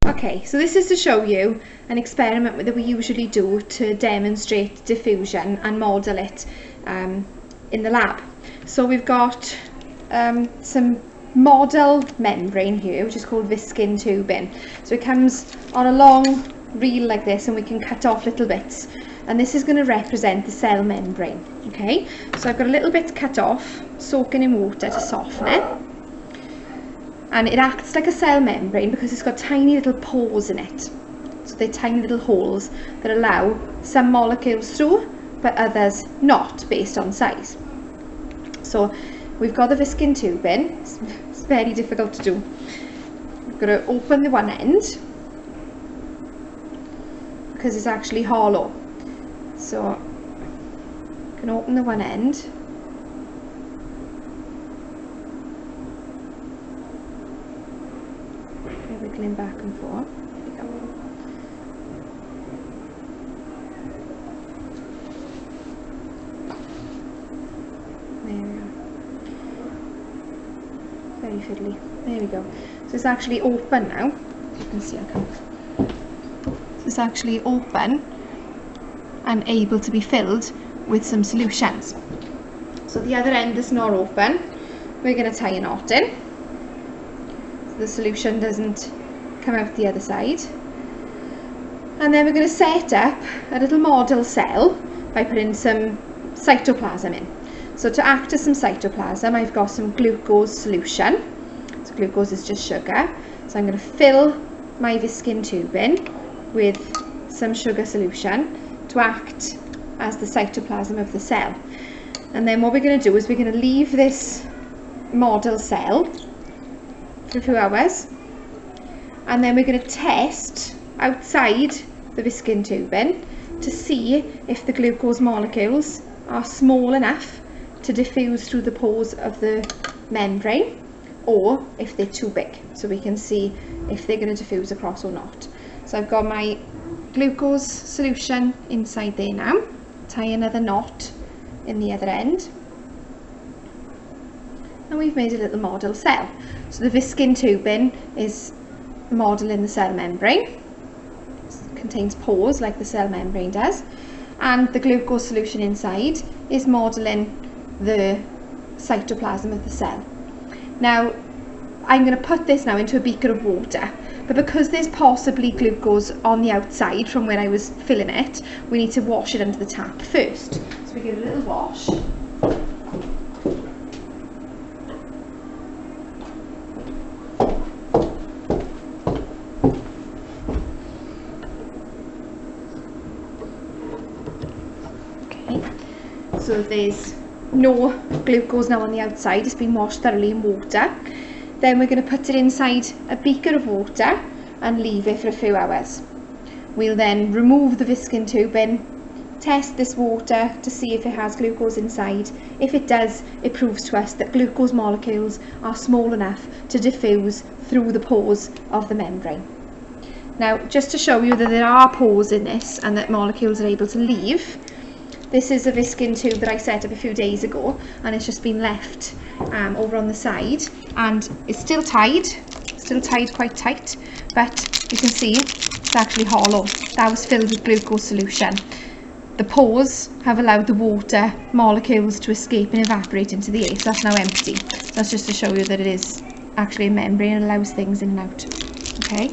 Okay, so this is to show you an experiment that we usually do to demonstrate diffusion and model it in the lab. So we've got some model membrane here, which is called Visking tubing. So it comes on a long reel like this, and we can cut off little bits. And this is going to represent the cell membrane. Okay, so I've got a little bit cut off, soaking in water to soften it. And it acts like a cell membrane because it's got tiny little pores in it. So they're tiny little holes that allow some molecules through, but others not, based on size. So we've got the Visking tubing. It's very difficult to do. We've got to open the one end because it's actually hollow. So I can open the one end. Wiggling back and forth. There we are. Very fiddly. There we go. So it's actually open now. You can see so it's actually open and able to be filled with some solutions. So the other end is not open. We're going to tie a knot in. The solution doesn't come out the other side, and then we're going to set up a little model cell by putting some cytoplasm in. So to act as some cytoplasm, I've got some glucose solution. So glucose is just sugar, so I'm going to fill my Visking tubing with some sugar solution to act as the cytoplasm of the cell. And then what we're going to do is we're going to leave this model cell for a few hours, and then we're going to test outside the Visking tubing to see if the glucose molecules are small enough to diffuse through the pores of the membrane, or if they're too big, so we can see if they're going to diffuse across or not. So I've got my glucose solution inside there now. Tie another knot in the other end, and we've made a little model cell. So the Visking tubing is modelling the cell membrane. It contains pores like the cell membrane does, and the glucose solution inside is modelling the cytoplasm of the cell. Now I'm going to put this now into a beaker of water, but because there's possibly glucose on the outside from where I was filling it, we need to wash it under the tap first. So we give it a little wash. So there's no glucose now on the outside, it's been washed thoroughly in water. Then we're going to put it inside a beaker of water and leave it for a few hours. We'll then remove the Visking tubing, test this water to see if it has glucose inside. If it does, it proves to us that glucose molecules are small enough to diffuse through the pores of the membrane. Now, just to show you that there are pores in this and that molecules are able to leave, this is a Visking tube that I set up a few days ago, and it's just been left over on the side, and it's still tied quite tight, but you can see it's actually hollow. That was filled with glucose solution. The pores have allowed the water molecules to escape and evaporate into the air, so that's now empty. So that's just to show you that it is actually a membrane and allows things in and out. Okay.